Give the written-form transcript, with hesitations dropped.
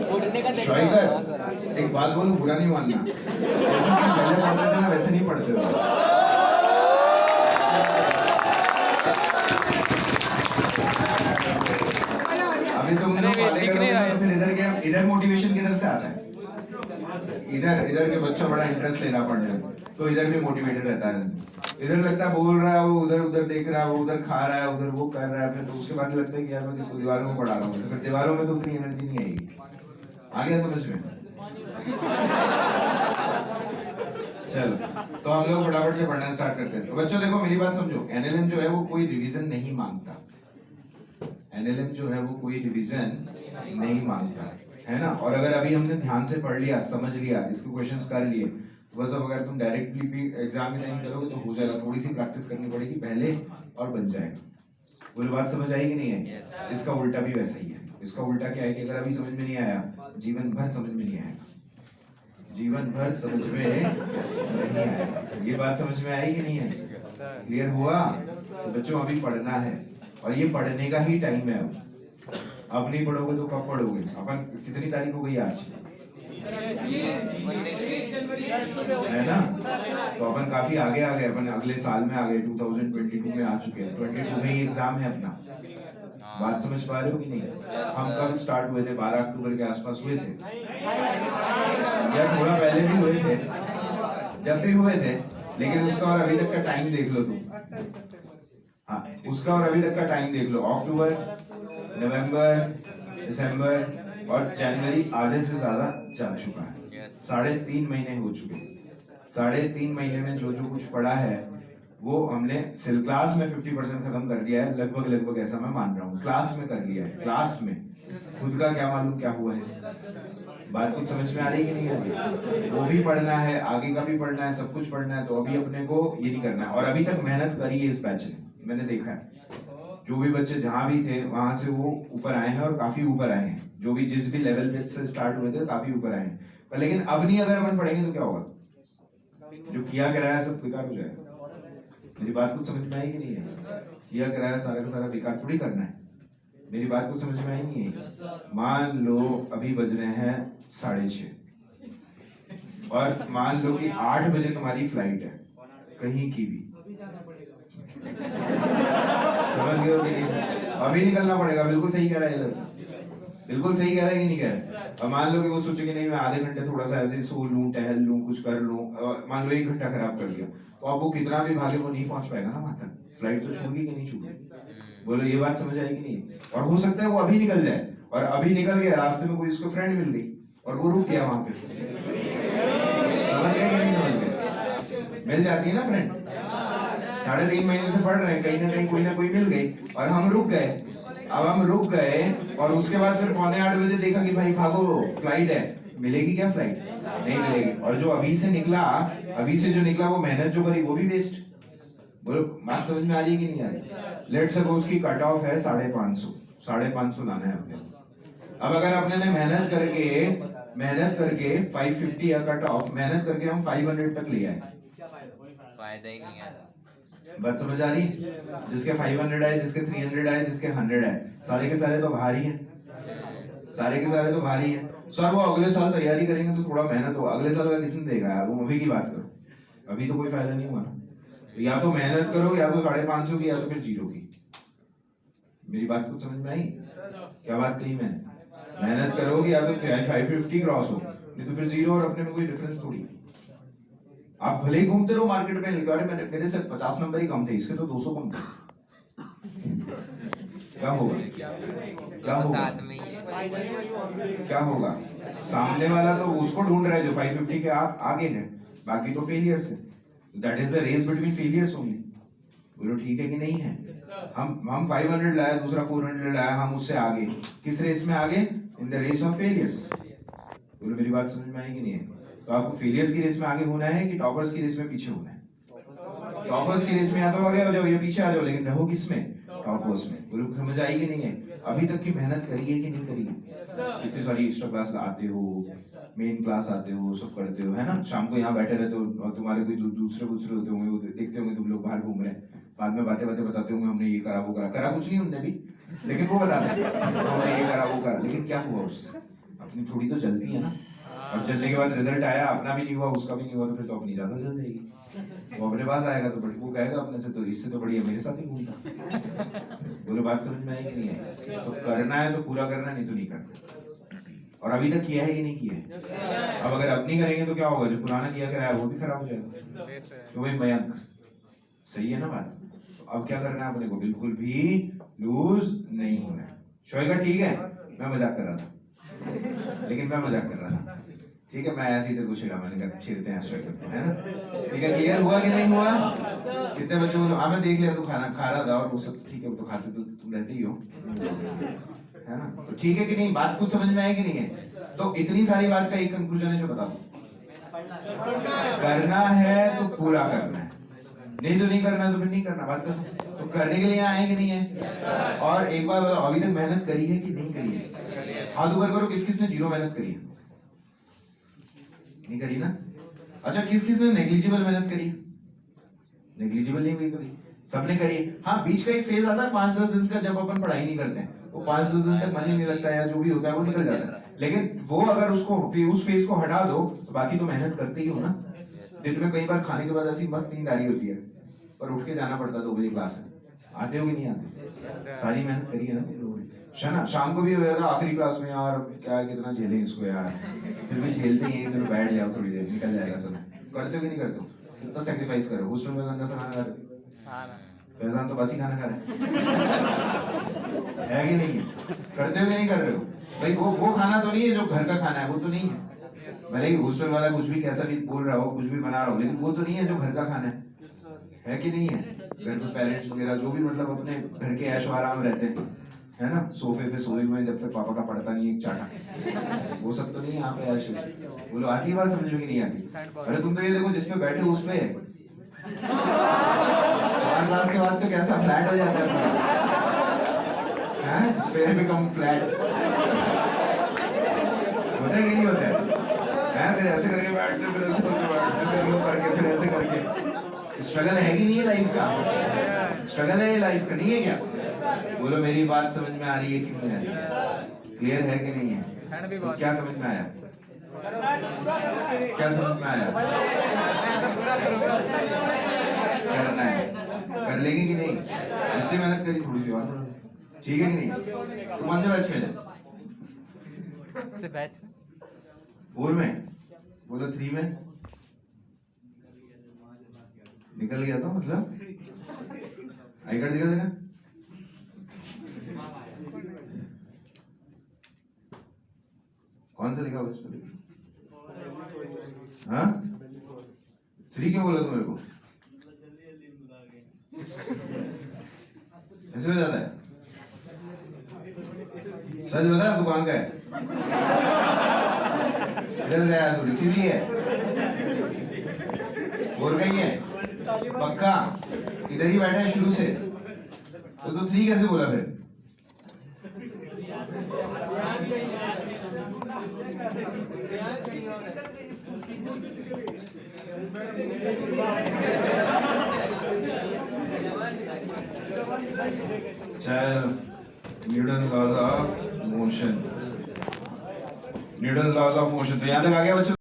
शॉइकर, एक बात बोलूं, बुरा नहीं मानना, जैसे तुम पहले पढ़ते थे ना वैसे नहीं पढ़ते हो। अभी तुम लोग वाले करोगे तो फिर इधर क्या, इधर मोटिवेशन किधर से आता है? इधर के बच्चों बड़ा इंटरेस्ट लेना पड़ने में, तो इधर भी मोटिवेटेड रहता है। इधर लगता है बोल रहा है वो, उधर उधर देख रहा है वो, उधर खा रहा है, उधर वो कर रहा है, फिर तो उसके बाद लगता है कि यार मैं किसको दीवारों में पढ़ा रहा हूँ, फिर दीवारों में तो उतनी एनर्जी नहीं आएगी। आ गया समझ में? चलो, तो हम लोग फटाफट से पढ़ना स्टार्ट करते हैं। तो बच्चों देखो मेरी बात समझो, एनएलएम जो है वो कोई रिवीजन नहीं मांगता। एनएलएम जो है वो कोई रिवीजन नहीं मांगता, है ना। और अगर अभी हमने ध्यान से पढ़ लिया, समझ लिया, इसके क्वेश्चंस कर लिए, तो बस अब अगर तुम डायरेक्टली भी एग्जाम में टाइम करोगे तो हो जाएगा। थोड़ी सी प्रैक्टिस करनी पड़ेगी पहले और बन जाएगा। वो बात समझ आएगी नहीं है? इसका उल्टा भी वैसा ही है। इसका उल्टा क्या है कि अगर अभी समझ में नहीं आया, जीवन भर समझ में नहीं आएगा, जीवन भर समझ में नहीं आएगा। ये बात समझ में आई कि नहीं है? क्लियर हुआ? तो बच्चों अभी पढ़ना है, और ये पढ़ने का ही टाइम है। अब नहीं पढ़ोगे तो कब पढ़ोगे? अपन कितनी तारीख हो गई आज, है ना? तो अपन काफी आगे आ गए, अपन अगले साल में आ गए, 2022 में आ चुके हैं। 22 में ही एग्जाम है अपना। बात समझ पा रहे हो कि नहीं? हम कब स्टार्ट हुए थे? 12 अक्टूबर के आसपास हुए थे, या थोड़ा पहले भी हुए थे, जब भी हुए थे। लेकिन उसका और अभी तक का टाइम देख लो तुम। हाँ, उसका और अभी तक का टाइम देख लो। अक्टूबर, नवंबर, दिसंबर और जनवरी आधे से ज्यादा जा चुका है। 3.5 महीने हो चुके। 3.5 महीने में जो जो कुछ पढ़ा है वो हमने क्लास में 50% खत्म कर दिया है, लगभग ऐसा मैं मान रहा हूँ। क्लास में कर लिया है, क्लास में। खुद का क्या मालूम क्या हुआ है। बात कुछ समझ में आ रही है कि नहीं अभी? वो भी पढ़ना है, आगे का भी पढ़ना है, सब कुछ पढ़ना है। तो अभी अपने को ये नहीं करना है। और अभी तक मेहनत करी है इस बैच ने, मैंने देखा है। जो भी बच्चे जहां भी थे वहां से वो ऊपर आए हैं, और काफी ऊपर आए हैं। जो भी जिस भी लेवल पे से स्टार्ट हुए थे काफी ऊपर आए हैं। पर लेकिन अब नहीं, अगर अपन पढ़ेंगे तो क्या होगा? जो किया कराया सब बेकार हो जाएगा। मेरी बात कुछ समझ में आई कि नहीं है? किया कराया सारा का सारा बेकार थोड़ी करना है। मेरी बात कुछ समझ में आई नहीं है? मान लो अभी बज रहे हैं 6:30, और मान लो कि 8 बजे तुम्हारी फ्लाइट है कहीं की भी। समझ गए हो कि नहीं? अभी निकलना पड़ेगा। बिल्कुल सही कह रहा है, बिल्कुल सही कह रहा है कि नहीं कह रहा है? अब मान लो कि वो सोचे कि नहीं मैं आधे घंटे थोड़ा सा ऐसे सो लूं, टहल लूं, कुछ कर लूं, मान लो 1 घंटा खराब कर दिया, तो अब वो कितना भी भागे वो नहीं पहुंच पाएगा ना वहां तक। फ्लाइट तो छूटेगी कि नहीं छूटेगी? बोलो, ये बात समझ आएगी नहीं? और हो सकता है वो अभी निकल जाए, और अभी निकल गया, रास्ते में कोई उसको फ्रेंड मिल गई और वो रुक गया वहां पे। समझ गए कि नहीं समझ गए? मिल जाती है ना फ्रेंड। 3.5 महीने से पढ़ रहे हैं, कहीं ना कहीं कोई ना कोई मिल गई, और हम रुक गए। अब हम रुक गए, और उसके बाद फिर 7:45 बजे देखा कि भाई भागो फ्लाइट है। मिलेगी क्या फ्लाइट? नहीं मिलेगी। और जो अभी से निकला, अभी से जो निकला, वो मेहनत जो करी वो भी वेस्ट। बोलो, बात समझ में आ रही कि नहीं आ रही? लेट्स सपोज की कट ऑफ है 550 लाना है अपने। अब अगर अपने ने मेहनत करके 550 या कट ऑफ मेहनत करके हम 500 तक ले आए, फायदा ही नहीं है। बात समझ आ रही है? जिसके 500 आए, जिसके 300 आए, जिसके 100 आए, सारे के सारे तो भारी हैं। सारे के सारे तो भारी हैं। सर वो अगले साल तैयारी करेंगे तो थोड़ा मेहनत होगा। अगले साल का किसने देगा यार? वो अभी की बात करो। अभी तो कोई फायदा नहीं हुआ ना। तो या तो मेहनत करो, या तो 550 की, या तो फिर 0 की। मेरी बात कुछ समझ में आई? क्या बात कही मैंने? मेहनत करोगे या तो 550 क्रॉस हो, नहीं तो फिर 0 और अपने में कोई डिफरेंस थोड़ी है। आप भले ही घूमते रहो मार्केट में, अरे मेरे से 50 नंबर ही कम थे, इसके तो 200 कम थे। क्या होगा? क्या होगा? साथ में ही है। क्या होगा? सामने वाला तो उसको ढूंढ रहा है जो 550 के आगे है, बाकी तो फेलियर्स है। That is the race between failures only. बोलो ठीक है कि नहीं है? हम 500 लाए, दूसरा 400 लाया, हम उससे आगे। किस रेस में आगे? In the race of failures. बोलो मेरी बात समझ में आई कि नहीं है? तो आपको फेलियर्स की रेस में आगे होना है कि टॉपर्स की रेस में पीछे होना है? टॉपर्स की रेस में या तो आगे हो जाओ या पीछे आ जाओ, लेकिन रहो किसमें? टॉपर्स में। बोलो समझ आई कि नहीं है? अभी तक की मेहनत करी है कि नहीं करी है? कितनी सारी एक्स्ट्रा क्लास आते हो, मेन क्लास आते हो, सब करते हो, है ना? शाम को यहाँ बैठे रहते हो, और तुम्हारे कोई दूसरे होते होंगे, वो देखते होंगे तुम लोग बाहर घूम रहे हैं, बाद में बातें बताते होंगे हमने ये करा वो करा कुछ नहीं उनने भी, लेकिन वो बताते हैं हमने ये करा वो करा। लेकिन क्या हुआ उससे? अपनी थोड़ी तो जलती है ना। अब जलने के बाद रिजल्ट आया, अपना भी नहीं हुआ उसका भी नहीं हुआ, तो फिर तो अपनी ज्यादा जल जाएगी। वो अपने पास आएगा तो बड़ी वो कहेगा अपने से, तो इससे तो बढ़िया मेरे साथ ही घूमता। बोले बात समझ में आई कि नहीं है? तो करना है तो पूरा करना, नहीं तो नहीं करना। और अभी तक किया है कि नहीं किया है? अब अगर अब नहीं करेंगे तो क्या होगा? जो पुराना किया कराया वो भी खराब हो जाएगा। तो भाई मयंक, सही है ना बात? तो अब क्या करना है अपने को? बिल्कुल भी लूज नहीं होना है। शोएगा ठीक है, मैं मजाक कर रहा था, लेकिन मैं मजाक कर रहा था, ठीक है? मैं ऐसे ही तेरे को छिड़ा, मैंने कहा छिड़ते हैं शोएगा, है ना? ठीक है, क्लियर हुआ कि नहीं हुआ? कितने बच्चों को मैं देख लिया तू खाना खा रहा था, और वो सब ठीक है, वो तो खाते तो तुम रहते ही हो, है ना? तो ठीक है कि नहीं? बात कुछ समझ में आए कि नहीं है? तो इतनी सारी बात का एक कंक्लूजन है जो बता दो, करना है तो पूरा करना है, नहीं तो नहीं करना, तो फिर नहीं करना। बात करो तो करने के लिए आए कि नहीं है? और एक बार बताओ, अभी तक मेहनत करी है कि नहीं करी है? हाथ ऊपर करो, किस किस ने जीरो मेहनत करी है? नहीं करी ना? अच्छा, किस किस ने नेग्लिजिबल मेहनत करी है? नेग्लिजिबल नहीं हुई कभी, सबने करी है। हाँ, बीच का एक फेज आता है 5-10 दिन का, जब अपन पढ़ाई नहीं करते हैं, वो 5-10 दिन तक मन ही नहीं लगता है, या जो भी होता है वो निकल जाता है। लेकिन वो अगर उसको उस फेज को हटा दो तो बाकी तो मेहनत करते ही हो ना। दिन में कई बार खाने के बाद ऐसी मस्त नींद आ रही होती है, पर उठ के जाना पड़ता है 2 बजे क्लास है। आते हो कि नहीं आते? सारी मेहनत करी है ना तुम लोगों ने, ना? शाम को भी हो जाता आखिरी क्लास में, यार क्या कितना झेलें इसको यार, फिर भी झेलते ही, चलो बैठ जाओ थोड़ी देर, निकल जाएगा समय। करते हो कि नहीं करते हो? कितना सेक्रीफाइस करो। हॉस्टल में गंदा सा खाना खा रहे हो, फैजान तो बासी खाना खा रहे है कि नहीं? करते हो कि नहीं कर रहे हो? भाई वो खाना तो नहीं है जो घर का खाना है, वो तो नहीं है। भले ही हॉस्टल वाला कुछ भी कैसा भी बोल रहा हो, कुछ भी बना रहा हो, लेकिन वो तो नहीं है जो घर का खाना है कि नहीं है? घर पे पेरेंट्स वगैरह जो भी मतलब अपने घर के ऐशो आराम रहते हैं, है ना? सोफे पे सोए हुए जब तक पापा का पड़ता नहीं एक चाटा, वो सब तो नहीं है यहाँ पे ऐशो। बोलो आती है बात समझ में कि नहीं आती? अरे तुम तो ये देखो, जिसपे बैठे उस पे 4 क्लास के बाद तो कैसा फ्लैट हो जाता है, स्फेयर बिकम फ्लैट, होता है कि नहीं होता है? फिर ऐसे करके बैठते, फिर ऐसे करके बैठते, फिर यूं करके, फिर ऐसे करके। स्ट्रगल है कि नहीं है लाइफ का? स्ट्रगल है ये लाइफ का, नहीं है क्या? बोलो मेरी बात समझ में आ रही है कि नहीं आ रही है? क्लियर है कि नहीं है? तो क्या समझ में आया? क्या समझ में आया? करना है, कर लेंगे कि नहीं? इतनी मेहनत करी थोड़ी सी और, ठीक है कि नहीं? तो कौन से बैच में है? 4 में? बोलो 3 में निकल गया तो मतलब आई कार्ड दिखा देना। कौन सा लिखा हुआ इसमें? हाँ, 3 क्यों बोला तुम मेरे को? ऐसे हो जाता है? सच बता, तू कहाँ का है? इधर से आया, थोड़ी फिर है 4 का ही है पक्का? इधर ही बैठा है शुरू से, तो 3 कैसे बोला फिर? चल, Newton's laws of motion, Newton's laws of motion तो यहाँ तक आ गया बच्चों?